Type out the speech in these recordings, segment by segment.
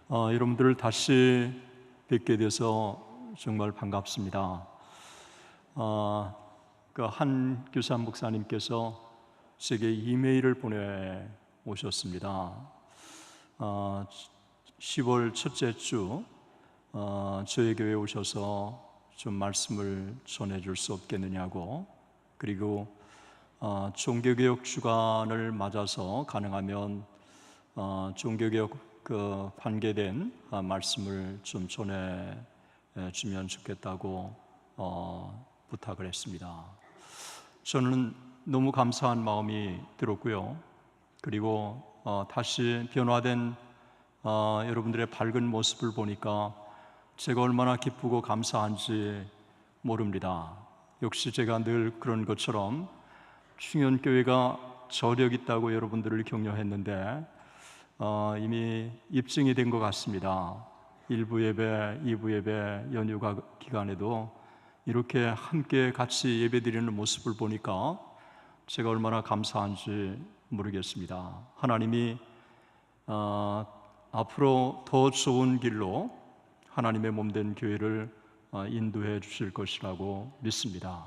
여러분들을 다시 뵙게 돼서 정말 반갑습니다. 한 교사 목사님께서 제게 이메일을 보내 오셨습니다. 10월 첫째 주 저희 교회에 오셔서 좀 말씀을 전해줄 수 없겠느냐고, 그리고 종교개혁 주간을 맞아서 가능하면 종교개혁 관계된 말씀을 좀 전해주면 좋겠다고 부탁을 했습니다. 저는 너무 감사한 마음이 들었고요. 그리고 다시 변화된 여러분들의 밝은 모습을 보니까 제가 얼마나 기쁘고 감사한지 모릅니다. 역시 제가 늘 그런 것처럼 충현교회가 저력 있다고 여러분들을 격려했는데 이미 입증이 된 것 같습니다. 1부 예배, 2부 예배 연휴가 기간에도 이렇게 함께 같이 예배드리는 모습을 보니까 제가 얼마나 감사한지 모르겠습니다. 하나님이 앞으로 더 좋은 길로 하나님의 몸된 교회를 인도해 주실 것이라고 믿습니다.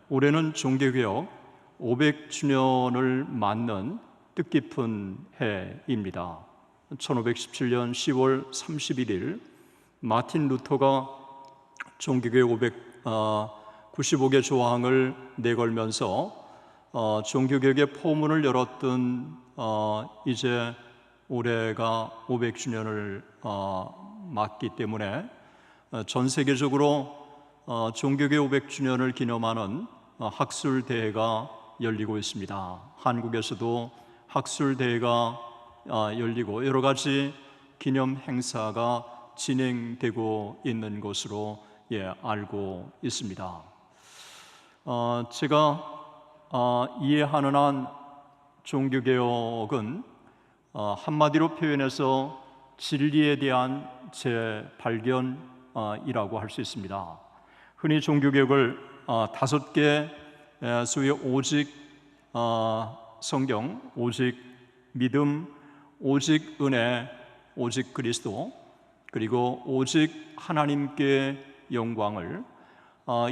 올해는 종교개혁 500주년을 맞는 뜻깊은 해입니다. 1517년 10월 31일 마틴 루터가 종교개혁 595개 조항을 내걸면서 종교개혁의 포문을 열었던 이제 올해가 500주년을 맞기 때문에 전 세계적으로 종교개혁 500주년을 기념하는 학술대회가 열리고 있습니다. 한국에서도 학술대회가 열리고 여러 가지 기념 행사가 진행되고 있는 것으로 알고 있습니다. 제가 이해하는 한 종교개혁은 한마디로 표현해서 진리에 대한 재발견이라고 할 수 있습니다. 흔히 종교개혁을 5개 소위 오직 성경, 오직 믿음, 오직 은혜, 오직 그리스도, 그리고 오직 하나님께 영광을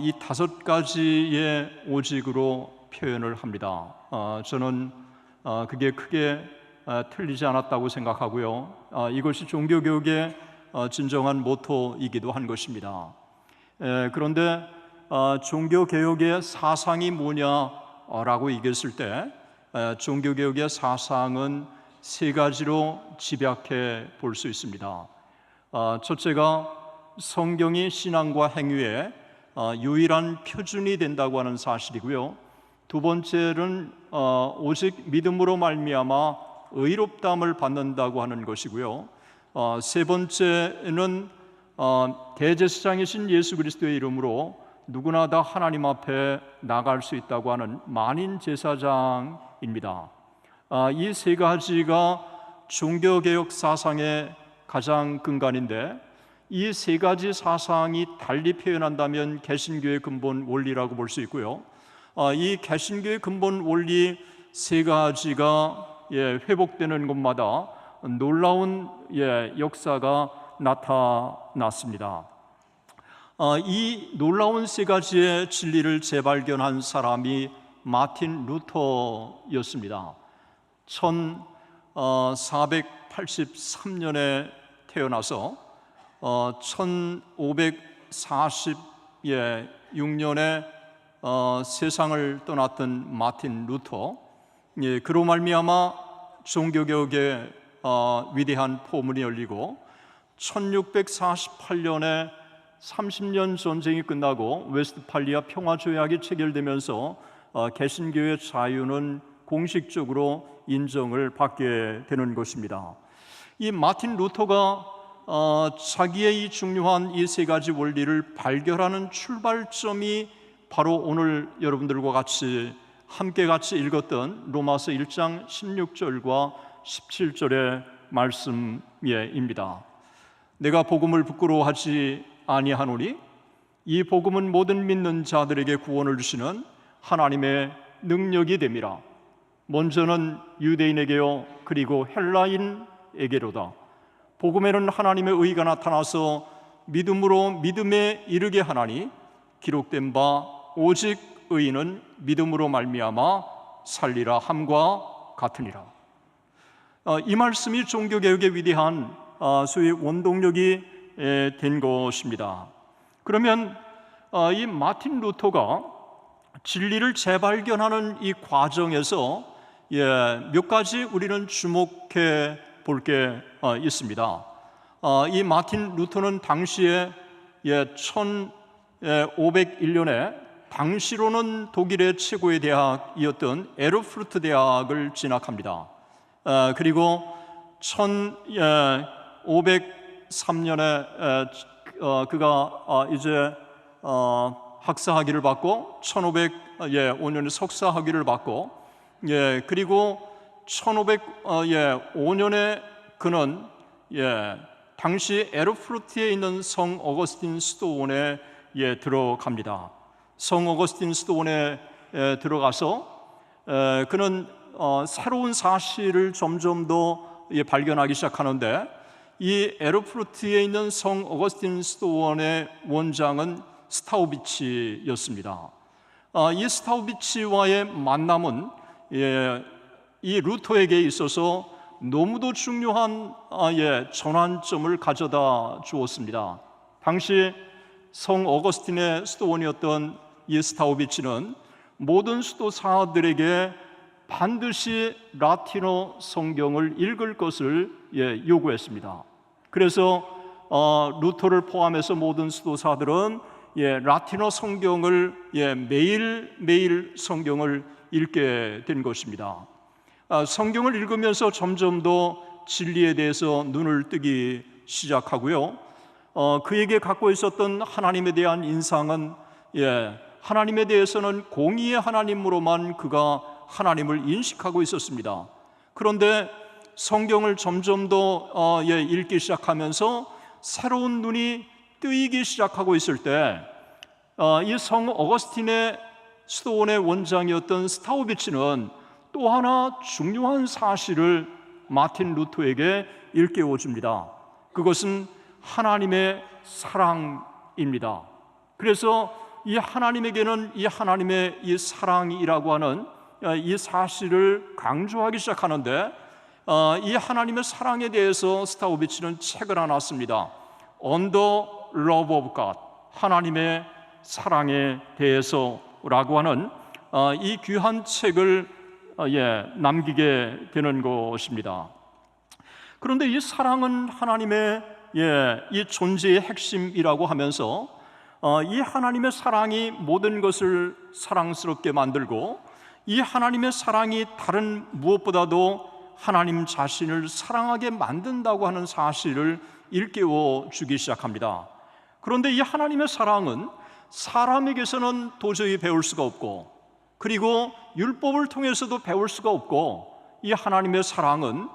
이 5가지의 오직으로 표현을 합니다. 저는 그게 크게 틀리지 않았다고 생각하고요. 이것이 종교개혁의 진정한 모토이기도 한 것입니다. 그런데 종교개혁의 사상이 뭐냐라고 얘기했을 때 종교개혁의 사상은 3가지로 집약해 볼 수 있습니다. 첫째가 성경이 신앙과 행위의 유일한 표준이 된다고 하는 사실이고요. 두 번째는 오직 믿음으로 말미암아 의롭다함을 받는다고 하는 것이고요. 세 번째는 대제사장이신 예수 그리스도의 이름으로 누구나 다 하나님 앞에 나갈 수 있다고 하는 만인 제사장입니다. 이 3가지가 종교개혁 사상의 가장 근간인데, 이 3가지 사상이 달리 표현한다면 개신교의 근본 원리라고 볼 수 있고요. 이 개신교의 근본 원리 3가지가 회복되는 곳마다 놀라운 역사가 나타났습니다. 이 놀라운 3가지의 진리를 재발견한 사람이 마틴 루터였습니다. 1483년에 태어나서 1546년에 세상을 떠났던 마틴 루터, 그로 말미암아 종교개혁의 위대한 포문이 열리고 1648년에 30년 전쟁이 끝나고 웨스트팔리아 평화조약이 체결되면서 개신교의 자유는 공식적으로 인정을 받게 되는 것입니다. 이 마틴 루터가 자기의 이 중요한 이 3가지 원리를 발견하는 출발점이 바로 오늘 여러분들과 함께 같이 읽었던 로마서 1장 16절과 17절의 말씀입니다. 내가 복음을 부끄러워하지 아니하노니 이 복음은 모든 믿는 자들에게 구원을 주시는 하나님의 능력이 됨이라. 먼저는 유대인에게요 그리고 헬라인에게로다. 복음에는 하나님의 의가 나타나서 믿음으로 믿음에 이르게 하나니 기록된 바 오직 의인은 믿음으로 말미암아 살리라 함과 같으니라. 이 말씀이 종교개혁의 위대한 소위 원동력이 된 것입니다. 그러면 이 마틴 루터가 진리를 재발견하는 이 과정에서 몇 가지 우리는 주목해 볼 게 있습니다. 이 마틴 루터는 당시에 1501년에 당시로는 독일의 최고의 대학이었던 에르푸르트 대학을 진학합니다. 그리고 1503년에 그가 이제 학사 학위를 받고 1505년에 석사 학위를 받고 그리고 1505년에 그는 당시 에르푸르트에 있는 성 어거스틴 수도원에 들어갑니다. 성 어거스틴 수도원에 들어가서 그는 새로운 사실을 점점 더 발견하기 시작하는데, 이 에르푸르트에 있는 성 어거스틴 수도원의 원장은 스타우비치였습니다. 이 스타우비치와의 만남은 이 루터에게 있어서 너무도 중요한 전환점을 가져다 주었습니다. 당시 성 어거스틴의 수도원이었던 이 스타우비치는 모든 수도사들에게 반드시 라틴어 성경을 읽을 것을 요구했습니다. 그래서 루터를 포함해서 모든 수도사들은 라틴어 성경을 매일 성경을 읽게 된 것입니다. 성경을 읽으면서 점점 더 진리에 대해서 눈을 뜨기 시작하고요. 그에게 갖고 있었던 하나님에 대한 인상은 하나님에 대해서는 공의의 하나님으로만 그가 하나님을 인식하고 있었습니다. 그런데 성경을 점점 더 읽기 시작하면서 새로운 눈이 뜨이기 시작하고 있을 때, 이 성 어거스틴의 수도원의 원장이었던 스타우비치는 또 하나 중요한 사실을 마틴 루터에게 일깨워 줍니다. 그것은 하나님의 사랑입니다. 그래서 이 하나님에게는 이 하나님의 이 사랑이라고 하는 이 사실을 강조하기 시작하는데, 이 하나님의 사랑에 대해서 스타우비치는 책을 하나 씁니다. On the Love of God, 하나님의 사랑에 대해서라고 하는 이 귀한 책을 남기게 되는 것입니다. 그런데 이 사랑은 하나님의 이 존재의 핵심이라고 하면서 이 하나님의 사랑이 모든 것을 사랑스럽게 만들고, 이 하나님의 사랑이 다른 무엇보다도 하나님 자신을 사랑하게 만든다고 하는 사실을 일깨워 주기 시작합니다. 그런데 이 하나님의 사랑은 사람에게서는 도저히 배울 수가 없고, 그리고 율법을 통해서도 배울 수가 없고, 이 하나님의 사랑은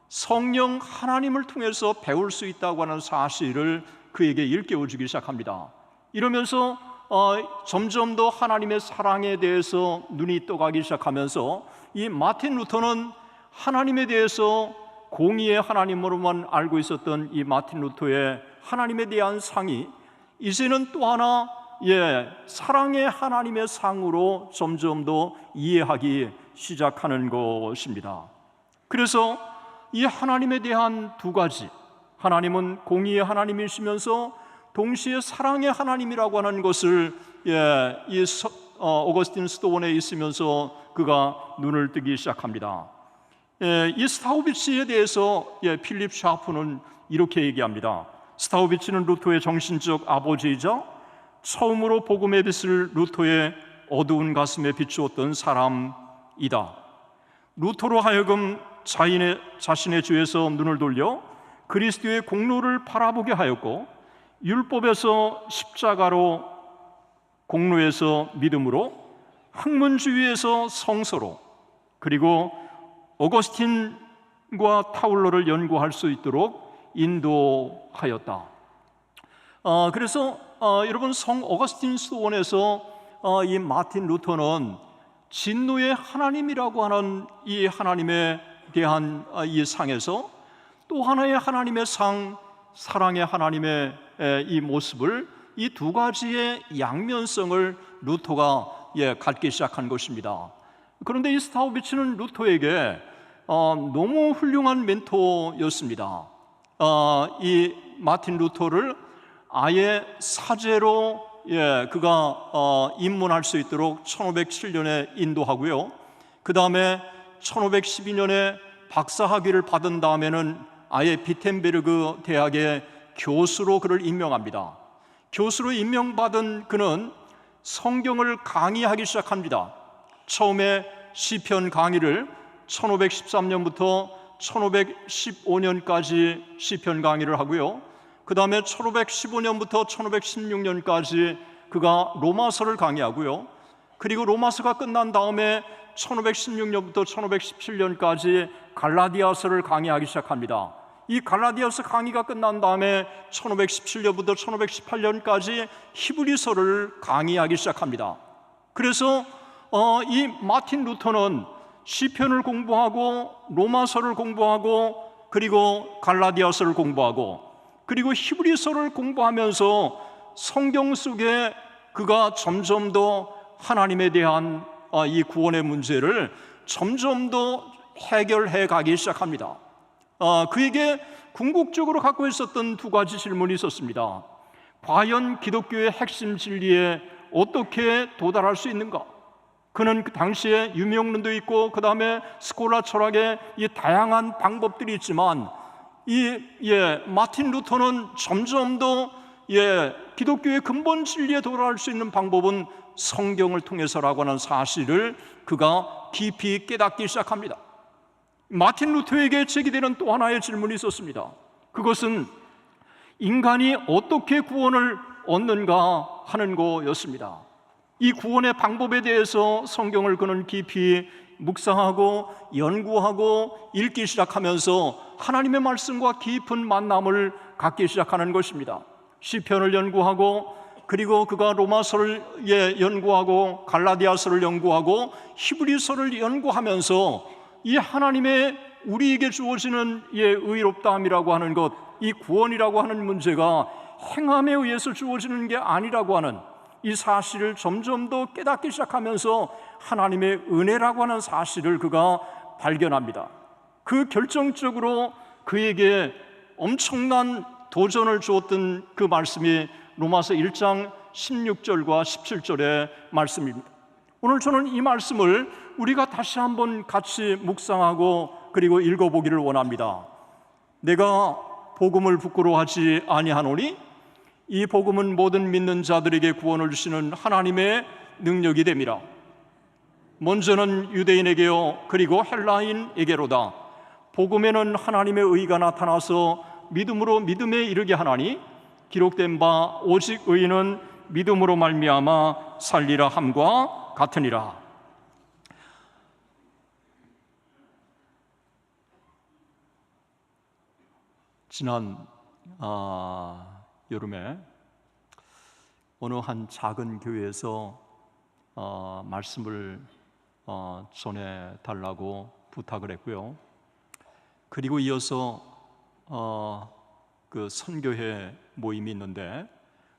성령 하나님을 통해서 배울 수 있다고 하는 사실을 그에게 일깨워 주기 시작합니다. 이러면서 점점 더 하나님의 사랑에 대해서 눈이 떠가기 시작하면서 이 마틴 루터는 하나님에 대해서 공의의 하나님으로만 알고 있었던 이 마틴 루터의 하나님에 대한 상이 이제는 또 하나 사랑의 하나님의 상으로 점점 더 이해하기 시작하는 것입니다. 그래서 이 하나님에 대한 두 가지, 하나님은 공의의 하나님이시면서 동시에 사랑의 하나님이라고 하는 것을 이 어거스틴 수도원에 있으면서 그가 눈을 뜨기 시작합니다. 이 스타우비치에 대해서 필립 샤프는 이렇게 얘기합니다. 스타우비치는 루터의 정신적 아버지이자 처음으로 복음의 빛을 루터의 어두운 가슴에 비추었던 사람이다. 루터로 하여금 자신의 죄에서 눈을 돌려 그리스도의 공로를 바라보게 하였고, 율법에서 십자가로, 공로에서 믿음으로, 학문주의에서 성서로, 그리고 어거스틴과 타울러를 연구할 수 있도록 인도하였다. 그래서 여러분, 성 어거스틴 수도원에서 이 마틴 루터는 진노의 하나님이라고 하는 이 하나님에 대한 이 상에서 또 하나의 하나님의 사랑의 하나님의 이 모습을, 이 두 가지의 양면성을 루터가 갖기 시작한 것입니다. 그런데 이 스타우비츠는 루터에게 너무 훌륭한 멘토였습니다. 이 마틴 루터를 아예 사제로 그가 입문할 수 있도록 1507년에 인도하고요. 그 다음에 1512년에 박사학위를 받은 다음에는 아예 비텐베르그 대학의 교수로 그를 임명합니다. 교수로 임명받은 그는 성경을 강의하기 시작합니다. 처음에 시편 강의를 1513년부터 1515년까지 시편 강의를 하고요. 그 다음에 1515년부터 1516년까지 그가 로마서를 강의하고요. 그리고 로마서가 끝난 다음에 1516년부터 1517년까지 갈라디아서를 강의하기 시작합니다. 이 갈라디아서 강의가 끝난 다음에 1517년부터 1518년까지 히브리서를 강의하기 시작합니다. 그래서 이 마틴 루터는 시편을 공부하고 로마서를 공부하고 그리고 갈라디아서를 공부하고 그리고 히브리서를 공부하면서 성경 속에 그가 점점 더 하나님에 대한 이 구원의 문제를 점점 더 해결해 가기 시작합니다. 그에게 궁극적으로 갖고 있었던 두 가지 질문이 있었습니다. 과연 기독교의 핵심 진리에 어떻게 도달할 수 있는가? 그는 그 당시에 유명론도 있고 그 다음에 스콜라 철학의 이 다양한 방법들이 있지만 마틴 루터는 점점 더 기독교의 근본 진리에 도달할 수 있는 방법은 성경을 통해서라고 하는 사실을 그가 깊이 깨닫기 시작합니다. 마틴 루터에게 제기되는 또 하나의 질문이 있었습니다. 그것은 인간이 어떻게 구원을 얻는가 하는 거였습니다. 이 구원의 방법에 대해서 성경을 그는 깊이 묵상하고 연구하고 읽기 시작하면서 하나님의 말씀과 깊은 만남을 갖기 시작하는 것입니다. 시편을 연구하고 그리고 그가 로마서를 연구하고 갈라디아서를 연구하고 히브리서를 연구하면서 이 하나님의 우리에게 주어지는 의롭다함이라고 하는 것, 이 구원이라고 하는 문제가 행함에 의해서 주어지는 게 아니라고 하는 이 사실을 점점 더 깨닫기 시작하면서 하나님의 은혜라고 하는 사실을 그가 발견합니다. 그 결정적으로 그에게 엄청난 도전을 주었던 그 말씀이 로마서 1장 16절과 17절의 말씀입니다. 오늘 저는 이 말씀을 우리가 다시 한번 같이 묵상하고 그리고 읽어보기를 원합니다. 내가 복음을 부끄러워하지 아니하노니 이 복음은 모든 믿는 자들에게 구원을 주시는 하나님의 능력이 됨이라. 먼저는 유대인에게요 그리고 헬라인에게로다. 복음에는 하나님의 의가 나타나서 믿음으로 믿음에 이르게 하나니 기록된 바 오직 의인은 믿음으로 말미암아 살리라 함과 같으니라. 지난 여름에 어느 한 작은 교회에서 말씀을 전해달라고 부탁을 했고요. 그리고 이어서 그 선교회 모임이 있는데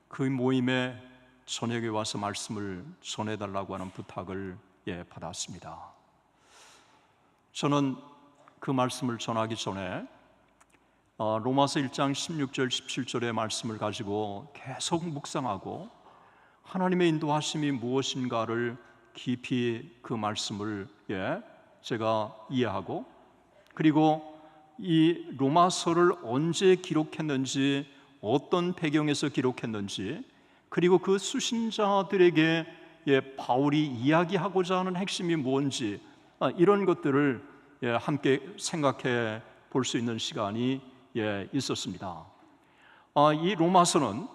그 모임에 저녁에 와서 말씀을 전해달라고 하는 부탁을 받았습니다. 저는 그 말씀을 전하기 전에 로마서 1장 16절 17절의 말씀을 가지고 계속 묵상하고 하나님의 인도하심이 무엇인가를 깊이 그 말씀을 제가 이해하고 그리고 이 로마서를 언제 기록했는지 어떤 배경에서 기록했는지 그리고 그 수신자들에게 바울이 이야기하고자 하는 핵심이 뭔지 이런 것들을 함께 생각해 볼 수 있는 시간이 있었습니다. 이 로마서는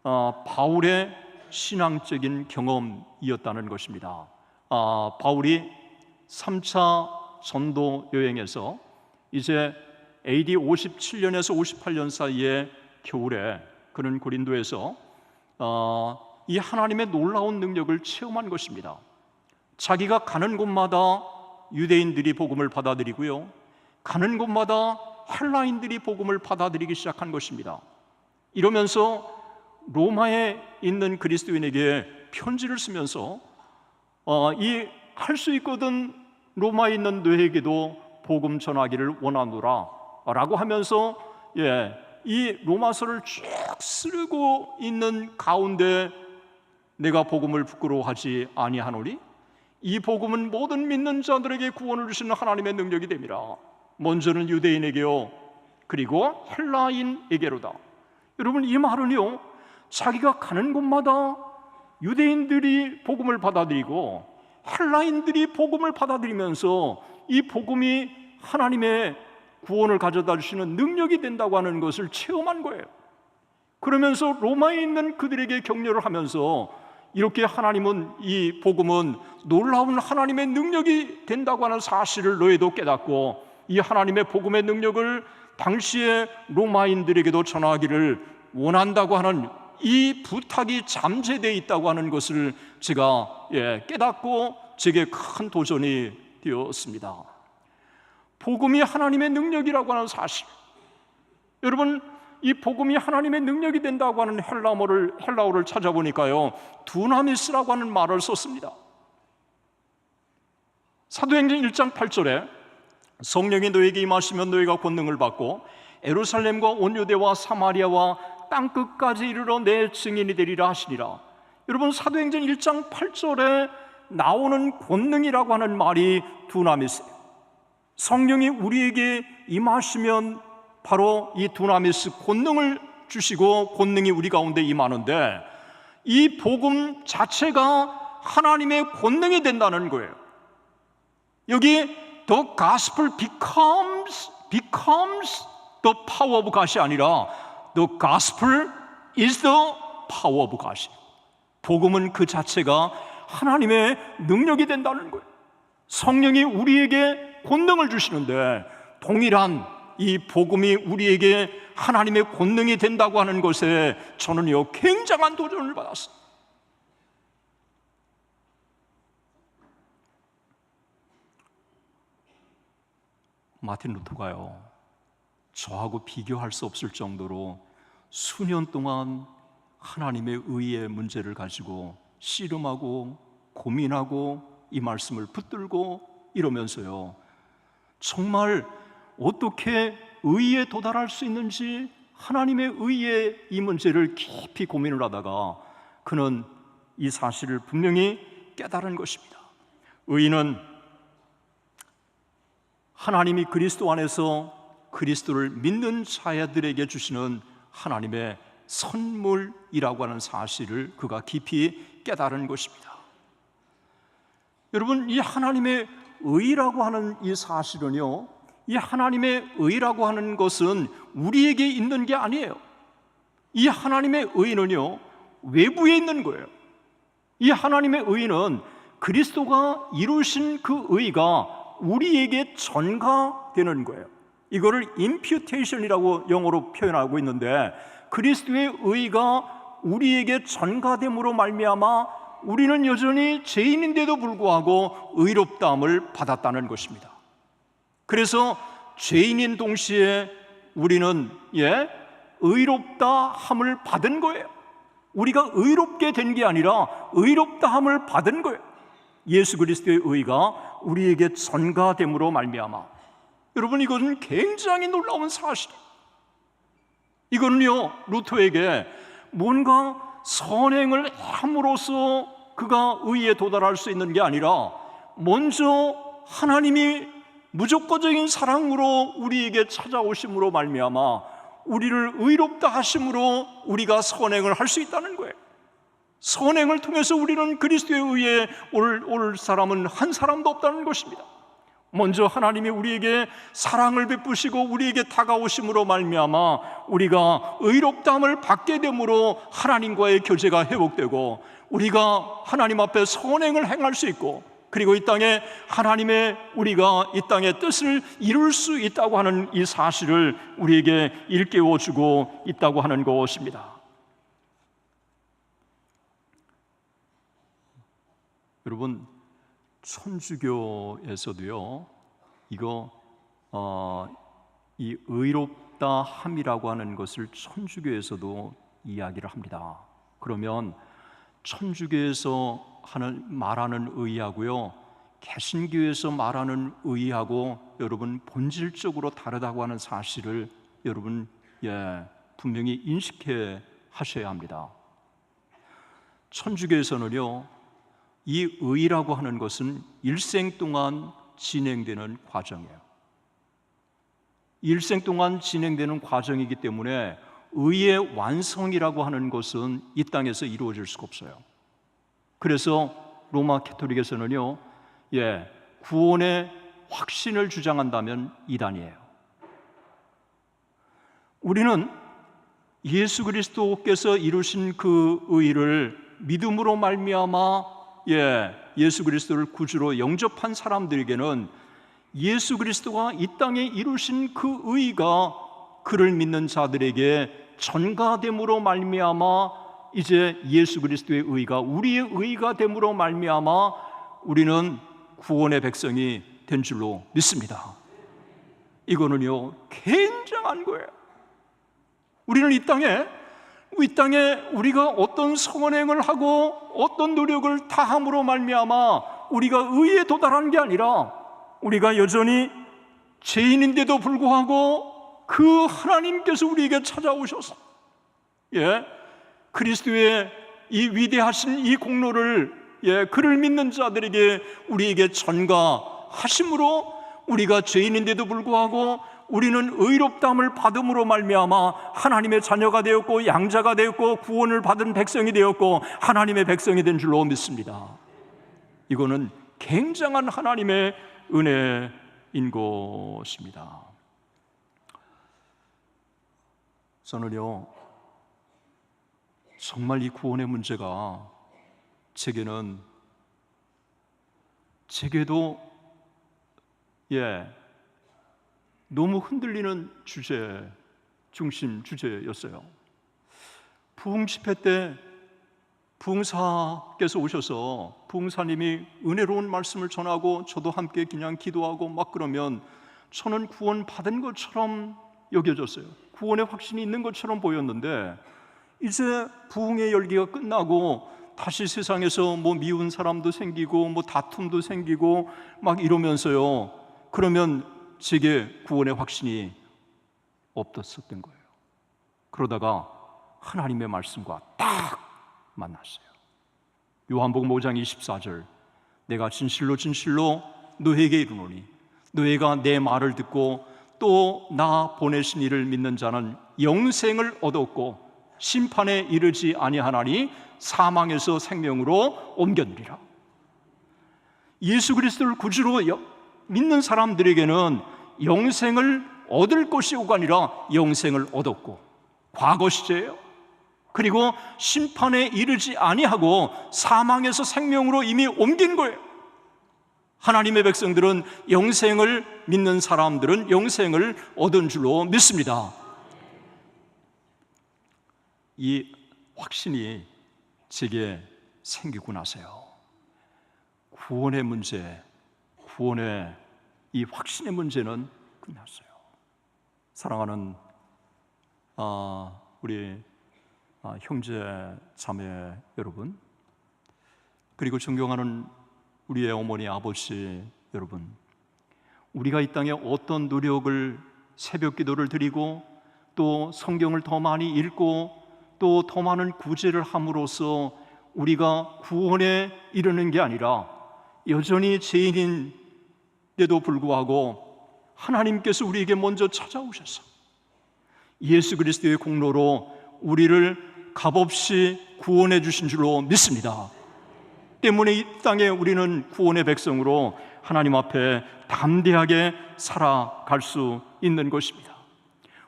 바울의 신앙적인 경험이었다는 것입니다. 바울이 3차 전도 여행에서 이제 AD 57년에서 58년 사이에 겨울에 그는 고린도에서 이 하나님의 놀라운 능력을 체험한 것입니다. 자기가 가는 곳마다 유대인들이 복음을 받아들이고요, 가는 곳마다 헬라인들이 복음을 받아들이기 시작한 것입니다. 이러면서 로마에 있는 그리스도인에게 편지를 쓰면서 이 할 수 있거든 로마에 있는 너에게도 복음 전하기를 원하노라 라고 하면서 이 로마서를 쭉 쓰고 있는 가운데 내가 복음을 부끄러워하지 아니하노니 이 복음은 모든 믿는 자들에게 구원을 주시는 하나님의 능력이 됨이라. 먼저는 유대인에게요 그리고 헬라인에게로다. 여러분, 이 말은요 자기가 가는 곳마다 유대인들이 복음을 받아들이고 헬라인들이 복음을 받아들이면서 이 복음이 하나님의 구원을 가져다 주시는 능력이 된다고 하는 것을 체험한 거예요. 그러면서 로마에 있는 그들에게 격려를 하면서 이렇게 하나님은 이 복음은 놀라운 하나님의 능력이 된다고 하는 사실을 너희도 깨닫고 이 하나님의 복음의 능력을 당시의 로마인들에게도 전하기를 원한다고 하는 이 부탁이 잠재되어 있다고 하는 것을 제가 깨닫고 제게 큰 도전이 되었습니다. 복음이 하나님의 능력이라고 하는 사실, 여러분 이 복음이 하나님의 능력이 된다고 하는 헬라어를 찾아보니까요 두나미스라고 하는 말을 썼습니다. 사도행전 1장 8절에 성령이 너에게 임하시면 너희가 권능을 받고 예루살렘과 온 유대와 사마리아와 땅끝까지 이르러 내 증인이 되리라 하시니라. 여러분, 사도행전 1장 8절에 나오는 권능이라고 하는 말이 두나미스예요. 성령이 우리에게 임하시면 바로 이 두나미스 권능을 주시고 권능이 우리 가운데 임하는데 이 복음 자체가 하나님의 권능이 된다는 거예요. 여기 the gospel becomes the power of God이 아니라 the gospel is the power of God. 복음은 그 자체가 하나님의 능력이 된다는 거예요. 성령이 우리에게 권능을 주시는데 동일한 이 복음이 우리에게 하나님의 권능이 된다고 하는 것에 저는요 굉장한 도전을 받았어요. 마틴 루터가요 저하고 비교할 수 없을 정도로 수년 동안 하나님의 의의 문제를 가지고 씨름하고 고민하고 이 말씀을 붙들고 이러면서요 정말 어떻게 의에 도달할 수 있는지 하나님의 의의 이 문제를 깊이 고민을 하다가 그는 이 사실을 분명히 깨달은 것입니다. 의는 하나님이 그리스도 안에서 그리스도를 믿는 자들에게 주시는 하나님의 선물이라고 하는 사실을 그가 깊이 깨달은 것입니다. 여러분, 이 하나님의 의라고 하는 이 사실은요 이 하나님의 의라고 하는 것은 우리에게 있는 게 아니에요. 이 하나님의 의는요 외부에 있는 거예요. 이 하나님의 의는 그리스도가 이루신 그 의가 우리에게 전가되는 거예요. 이거를 imputation이라고 영어로 표현하고 있는데 그리스도의 의가 우리에게 전가됨으로 말미암아 우리는 여전히 죄인인데도 불구하고 의롭다함을 받았다는 것입니다. 그래서 죄인인 동시에 우리는 의롭다함을 받은 거예요. 우리가 의롭게 된 게 아니라 의롭다함을 받은 거예요. 예수 그리스도의 의가 우리에게 전가됨으로 말미암아. 여러분, 이것은 굉장히 놀라운 사실이에요. 이거는요 루터에게 뭔가 선행을 함으로써 그가 의에 도달할 수 있는 게 아니라 먼저 하나님이 무조건적인 사랑으로 우리에게 찾아오심으로 말미암아 우리를 의롭다 하심으로 우리가 선행을 할 수 있다는 거예요. 선행을 통해서 우리는 그리스도의 의에 올 사람은 한 사람도 없다는 것입니다. 먼저 하나님이 우리에게 사랑을 베푸시고 우리에게 다가오심으로 말미암아 우리가 의롭다함을 받게 됨으로 하나님과의 교제가 회복되고 우리가 하나님 앞에 선행을 행할 수 있고 그리고 이 땅에 하나님의 우리가 이 땅의 뜻을 이룰 수 있다고 하는 이 사실을 우리에게 일깨워주고 있다고 하는 것입니다. 여러분, 천주교에서도요 이거 이 의롭다 함이라고 하는 것을 천주교에서도 이야기를 합니다. 그러면 천주교에서 말하는 의하고요, 개신교에서 말하는 의하고 여러분 본질적으로 다르다고 하는 사실을 여러분 분명히 인식해 하셔야 합니다. 천주교에서는요, 이 의라고 하는 것은 일생 동안 진행되는 과정이에요. 일생 동안 진행되는 과정이기 때문에 의의 완성이라고 하는 것은 이 땅에서 이루어질 수가 없어요. 그래서 로마 가톨릭에서는요, 구원의 확신을 주장한다면 이단이에요. 우리는 예수 그리스도께서 이루신 그 의를 믿음으로 말미암아 예수 그리스도를 구주로 영접한 사람들에게는 예수 그리스도가 이 땅에 이루신 그 의가 그를 믿는 자들에게 전가됨으로 말미암아 이제 예수 그리스도의 의가 우리의 의가 됨으로 말미암아 우리는 구원의 백성이 된 줄로 믿습니다. 이거는요 굉장한 거예요. 우리는 이 땅에 우리가 어떤 선행을 하고 어떤 노력을 다함으로 말미암아 우리가 의에 도달하는 게 아니라 우리가 여전히 죄인인데도 불구하고 그 하나님께서 우리에게 찾아오셔서 그리스도의 이 위대하신 이 공로를 그를 믿는 자들에게 우리에게 전가하심으로 우리가 죄인인데도 불구하고 우리는 의롭다함을 받음으로 말미암아 하나님의 자녀가 되었고 양자가 되었고 구원을 받은 백성이 되었고 하나님의 백성이 된 줄로 믿습니다. 이거는 굉장한 하나님의 은혜인 것입니다. 저는요 정말 이 구원의 문제가 제게도 너무 흔들리는 중심 주제였어요. 부흥 집회 때 부흥사께서 오셔서 부흥사님이 은혜로운 말씀을 전하고 저도 함께 그냥 기도하고 막 그러면 저는 구원 받은 것처럼 여겨졌어요. 구원의 확신이 있는 것처럼 보였는데 이제 부흥의 열기가 끝나고 다시 세상에서 미운 사람도 생기고 다툼도 생기고 막 이러면서요. 그러면 제게 구원의 확신이 없었던 거예요. 그러다가 하나님의 말씀과 딱 만났어요. 요한복음 5장 24절 내가 진실로 진실로 너에게 이르노니 너희가 내 말을 듣고 또 나 보내신 이를 믿는 자는 영생을 얻었고 심판에 이르지 아니하나니 사망에서 생명으로 옮겼느니라. 예수 그리스도를 구주로 믿는 사람들에게는 영생을 얻을 것이오가 아니라 영생을 얻었고 과거 시제예요. 그리고 심판에 이르지 아니하고 사망에서 생명으로 이미 옮긴 거예요. 하나님의 백성들은 영생을 믿는 사람들은 영생을 얻은 줄로 믿습니다. 이 확신이 제게 생기고 나서요 구원의 문제, 구원의 이 확신의 문제는 끝났어요. 사랑하는 우리 형제 자매 여러분, 그리고 존경하는 우리의 어머니 아버지 여러분, 우리가 이 땅에 어떤 노력을 새벽 기도를 드리고 또 성경을 더 많이 읽고 또 더 많은 구제를 함으로써 우리가 구원에 이르는 게 아니라 여전히 죄인인데도 불구하고 하나님께서 우리에게 먼저 찾아오셔서 예수 그리스도의 공로로 우리를 값없이 구원해 주신 줄로 믿습니다. 때문에 이 땅에 우리는 구원의 백성으로 하나님 앞에 담대하게 살아갈 수 있는 것입니다.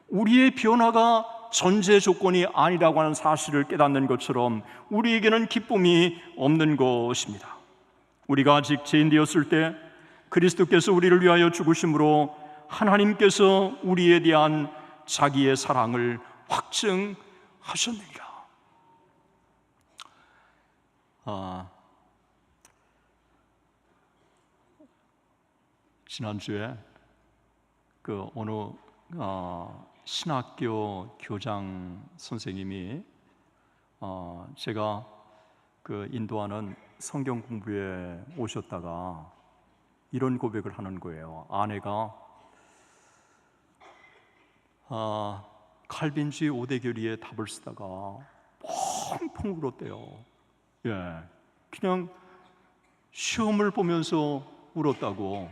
우리의 변화가 전제 조건이 아니라고 하는 사실을 깨닫는 것처럼 우리에게는 기쁨이 없는 것입니다. 우리가 아직 죄인 되었을 때 그리스도께서 우리를 위하여 죽으심으로 하나님께서 우리에 대한 자기의 사랑을 확증하셨느니라. 지난주에 어느 신학교 교장 선생님이 제가 그 인도하는 성경 공부에 오셨다가 이런 고백을 하는 거예요. 아내가 칼빈주의 5대 교리에 답을 쓰다가 펑펑 울었대요. 그냥 시험을 보면서 울었다고.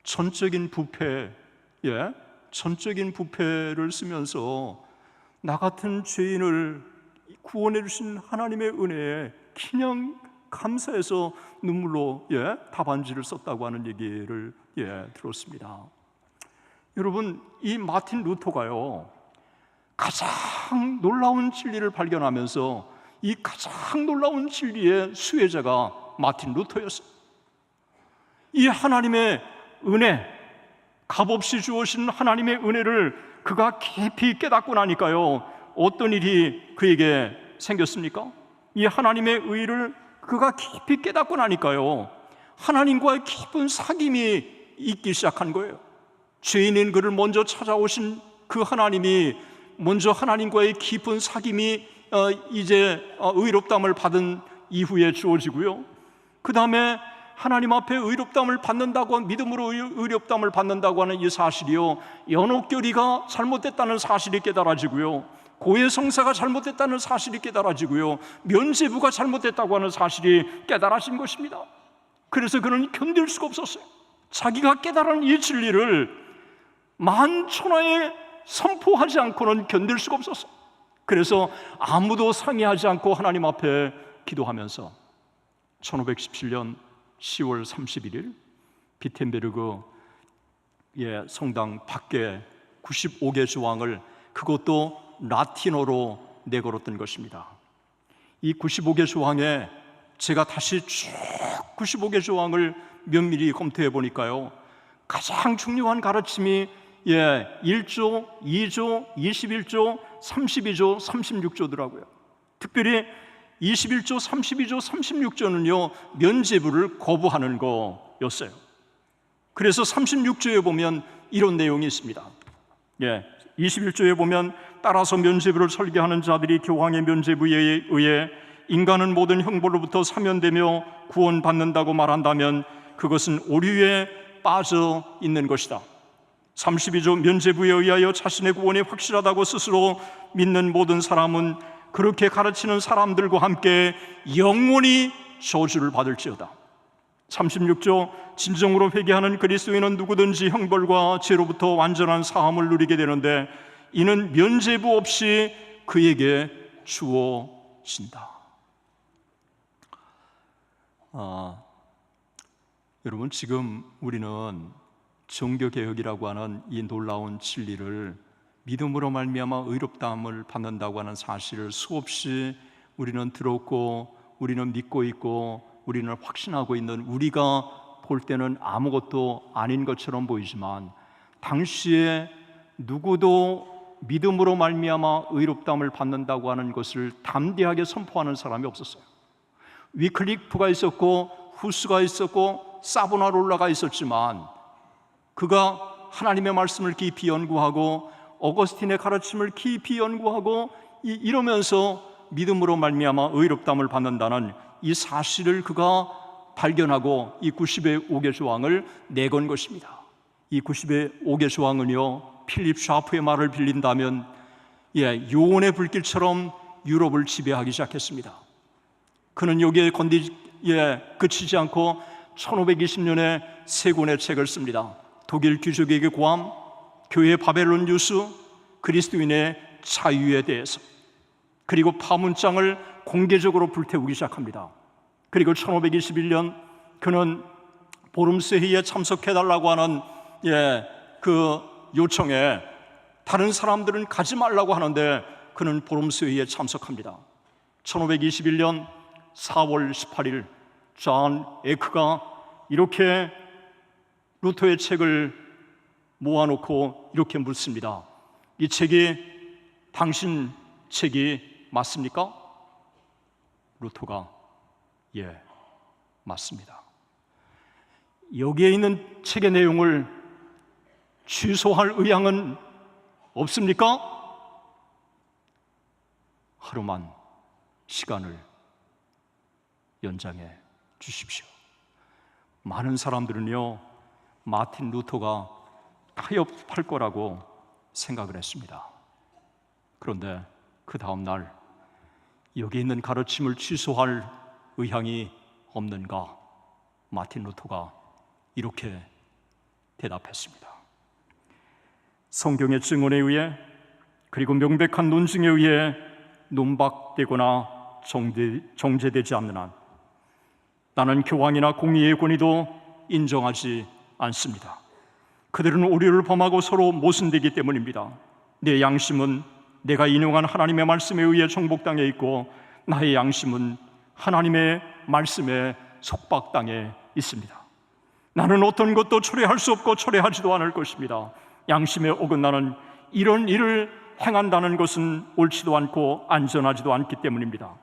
전적인 부패, 전적인 부패를 쓰면서 나 같은 죄인을 구원해 주신 하나님의 은혜에 그냥 감사해서 눈물로 답안지를 썼다고 하는 얘기를 들었습니다. 여러분, 이 마틴 루터가요, 가장 놀라운 진리를 발견하면서 이 가장 놀라운 진리의 수혜자가 마틴 루터였어요. 이 하나님의 은혜, 값없이 주어진 하나님의 은혜를 그가 깊이 깨닫고 나니까요, 어떤 일이 그에게 생겼습니까? 이 하나님의 의를 그가 깊이 깨닫고 나니까요, 하나님과의 깊은 사귐이 있기 시작한 거예요. 죄인인 그를 먼저 찾아오신 그 하나님이 먼저 하나님과의 깊은 사귐이 이제 의롭다함을 받은 이후에 주어지고요, 그 다음에 하나님 앞에 의롭다함을 받는다고, 믿음으로 의롭다함을 받는다고 하는 이 사실이요, 연옥교리가 잘못됐다는 사실이 깨달아지고요, 고해성사가 잘못됐다는 사실이 깨달아지고요, 면죄부가 잘못됐다고 하는 사실이 깨달아진 것입니다. 그래서 그는 견딜 수가 없었어요. 자기가 깨달은 이 진리를 만천하에 선포하지 않고는 견딜 수가 없었어요. 그래서 아무도 상의하지 않고 하나님 앞에 기도하면서 1517년 10월 31일 비텐베르그 성당 밖에 95개 조항을, 그것도 라틴어로 내걸었던 것입니다. 이 95개 조항에 제가 다시 쭉 95개 조항을 면밀히 검토해 보니까요, 가장 중요한 가르침이 1조, 2조, 21조, 32조, 36조더라고요. 특별히 21조, 32조, 36조는요 면죄부를 거부하는 거였어요. 그래서 36조에 보면 이런 내용이 있습니다. 21조에 보면 따라서 면죄부를 설계하는 자들이 교황의 면죄부에 의해 인간은 모든 형벌로부터 사면되며 구원받는다고 말한다면 그것은 오류에 빠져 있는 것이다. 32조 면죄부에 의하여 자신의 구원이 확실하다고 스스로 믿는 모든 사람은 그렇게 가르치는 사람들과 함께 영원히 저주를 받을지어다. 36조 진정으로 회개하는 그리스도인은 누구든지 형벌과 죄로부터 완전한 사함을 누리게 되는데 이는 면죄부 없이 그에게 주어진다. 여러분, 지금 우리는 종교개혁이라고 하는 이 놀라운 진리를, 믿음으로 말미암아 의롭다함을 받는다고 하는 사실을 수없이 우리는 들었고, 우리는 믿고 있고, 우리는 확신하고 있는, 우리가 볼 때는 아무것도 아닌 것처럼 보이지만 당시에 누구도 믿음으로 말미암아 의롭다함을 받는다고 하는 것을 담대하게 선포하는 사람이 없었어요. 위클리프가 있었고, 후스가 있었고, 사보나롤라가 있었지만 그가 하나님의 말씀을 깊이 연구하고 어거스틴의 가르침을 깊이 연구하고 이러면서 믿음으로 말미암아 의롭다함을 받는다는 이 사실을 그가 발견하고 이 95개 조항을 내건 것입니다. 이 95개 조항은요, 필립 샤프의 말을 빌린다면 요원의 불길처럼 유럽을 지배하기 시작했습니다. 그는 여기에 그치지 않고 1520년에 세 권의 책을 씁니다. 독일 귀족에게 고함, 교회 바벨론 뉴스, 그리스도인의 자유에 대해서, 그리고 파문장을 공개적으로 불태우기 시작합니다. 그리고 1521년 그는 보름스 회의에 참석해달라고 하는 그 요청에 다른 사람들은 가지 말라고 하는데 그는 보름스 회의에 참석합니다. 1521년 4월 18일 존 에크가 이렇게 루터의 책을 모아놓고 이렇게 묻습니다. 이 책이 당신 책이 맞습니까? 루터가 맞습니다. 여기에 있는 책의 내용을 취소할 의향은 없습니까? 하루만 시간을 연장해 주십시오. 많은 사람들은요, 마틴 루터가 타협할 거라고 생각을 했습니다. 그런데 그 다음 날 여기 있는 가르침을 취소할 의향이 없는가? 마틴 루터가 이렇게 대답했습니다. 성경의 증언에 의해 그리고 명백한 논증에 의해 논박되거나 정죄되지 않는 한 나는 교황이나 공의의 권위도 인정하지 않습니다. 그들은 오류를 범하고 서로 모순되기 때문입니다. 내 양심은 내가 인용한 하나님의 말씀에 의해 정복당해 있고 나의 양심은 하나님의 말씀에 속박당해 있습니다. 나는 어떤 것도 초래할 수 없고 초래하지도 않을 것입니다. 양심에 어긋나는 이런 일을 행한다는 것은 옳지도 않고 안전하지도 않기 때문입니다.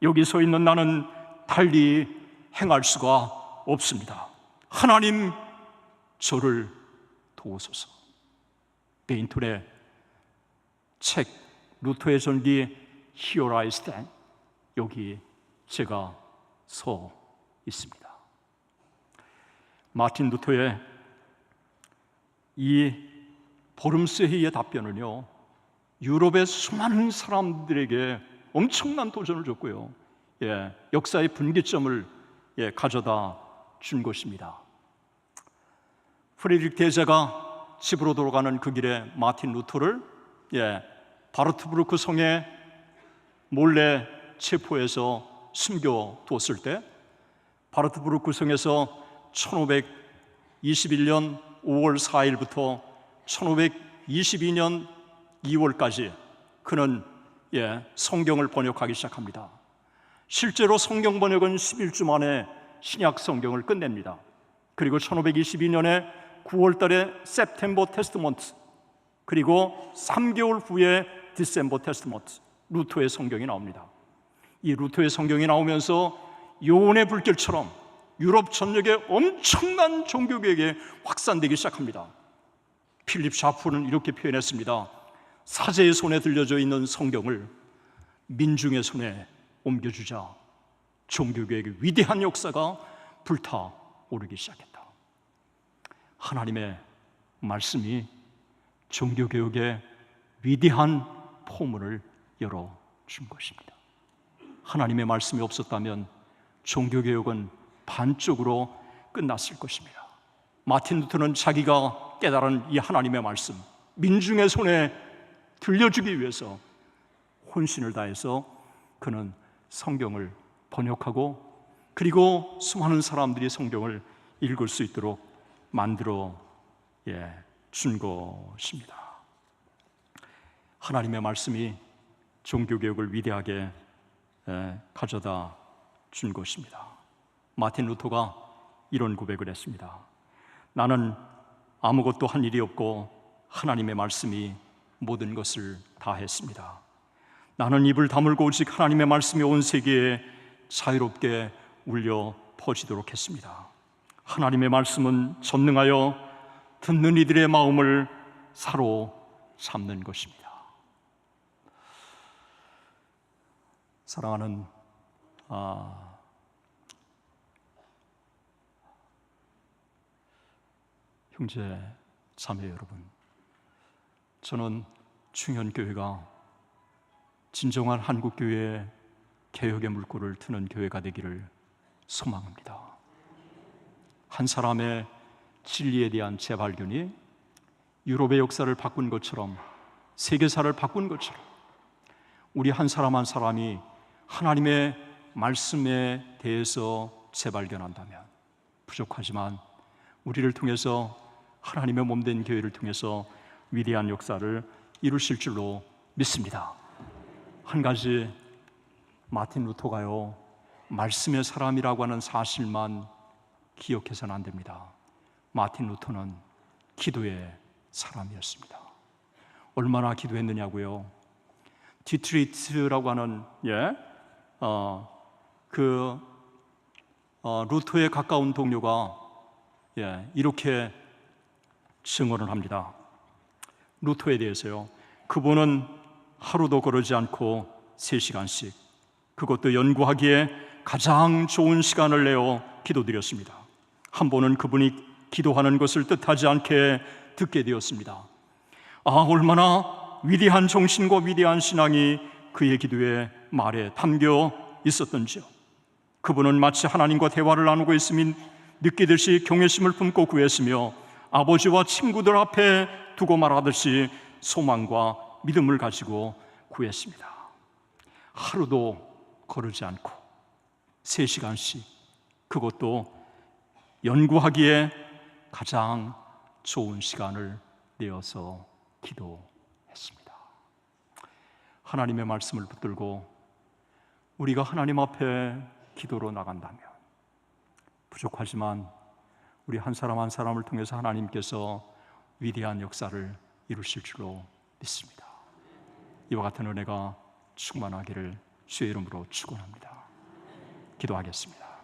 여기 서 있는 나는 달리 행할 수가 없습니다. 하나님, 저를 도우소서. 베인톨의 책 루터의 전기 Here I Stand, 여기 제가 서 있습니다. 마틴 루터의 이 보름스 회의의 답변은요, 유럽의 수많은 사람들에게 엄청난 도전을 줬고요, 역사의 분기점을 가져다 준 것입니다. 프리드리히 대제가 집으로 돌아가는 그 길에 마틴 루터를 바르트부르크 성에 몰래 체포해서 숨겨두었을 때, 바르트부르크 성에서 1521년 5월 4일부터 1522년 2월까지 그는 성경을 번역하기 시작합니다. 실제로 성경 번역은 11주 만에 신약 성경을 끝냅니다. 그리고 1522년에 9월 달에 September Testament, 그리고 3개월 후에 December Testament, 루터의 성경이 나옵니다. 이 루터의 성경이 나오면서 요원의 불길처럼 유럽 전역에 엄청난 종교개혁이 확산되기 시작합니다. 필립 샤프는 이렇게 표현했습니다. 사제의 손에 들려져 있는 성경을 민중의 손에 옮겨주자 종교개혁의 위대한 역사가 불타오르기 시작했다. 하나님의 말씀이 종교개혁의 위대한 포문을 열어준 것입니다. 하나님의 말씀이 없었다면 종교개혁은 반쪽으로 끝났을 것입니다. 마틴 루터는 자기가 깨달은 이 하나님의 말씀, 민중의 손에 들려주기 위해서 혼신을 다해서 그는 성경을 번역하고, 그리고 수많은 사람들이 성경을 읽을 수 있도록 만들어 준 것입니다. 하나님의 말씀이 종교개혁을 위대하게 가져다 준 것입니다. 마틴 루터가 이런 고백을 했습니다. 나는 아무것도 한 일이 없고 하나님의 말씀이 모든 것을 다 했습니다. 나는 입을 다물고 오직 하나님의 말씀이 온 세계에 자유롭게 울려 퍼지도록 했습니다. 하나님의 말씀은 전능하여 듣는 이들의 마음을 사로잡는 것입니다. 사랑하는 형제 자매 여러분, 저는 충현교회가 진정한 한국교회의 개혁의 물꼬를 트는 교회가 되기를 소망합니다. 한 사람의 진리에 대한 재발견이 유럽의 역사를 바꾼 것처럼, 세계사를 바꾼 것처럼 우리 한 사람 한 사람이 하나님의 말씀에 대해서 재발견한다면, 부족하지만 우리를 통해서 하나님의 몸된 교회를 통해서 위대한 역사를 이루실 줄로 믿습니다. 한 가지, 마틴 루터가요, 말씀의 사람이라고 하는 사실만 기억해서는 안 됩니다. 마틴 루터는 기도의 사람이었습니다. 얼마나 기도했느냐고요? 디트리트라고 하는 루터의 가까운 동료가 이렇게 증언을 합니다. 루터에 대해서요. 그분은 하루도 거르지 않고 3시간씩, 그것도 연구하기에 가장 좋은 시간을 내어 기도드렸습니다. 한 번은 그분이 기도하는 것을 뜻하지 않게 듣게 되었습니다. 얼마나 위대한 정신과 위대한 신앙이 그의 기도의 말에 담겨 있었던지요. 그분은 마치 하나님과 대화를 나누고 있으면 느끼듯이 경외심을 품고 구했으며, 아버지와 친구들 앞에 두고 말하듯이 소망과 믿음을 가지고 구했습니다. 하루도 거르지 않고 3시간씩, 그것도 연구하기에 가장 좋은 시간을 내어서 기도했습니다. 하나님의 말씀을 붙들고 우리가 하나님 앞에 기도로 나간다면, 부족하지만 우리 한 사람 한 사람을 통해서 하나님께서 위대한 역사를 이루실 줄로 믿습니다. 이와 같은 은혜가 충만하기를 주의 이름으로 축원합니다. 기도하겠습니다.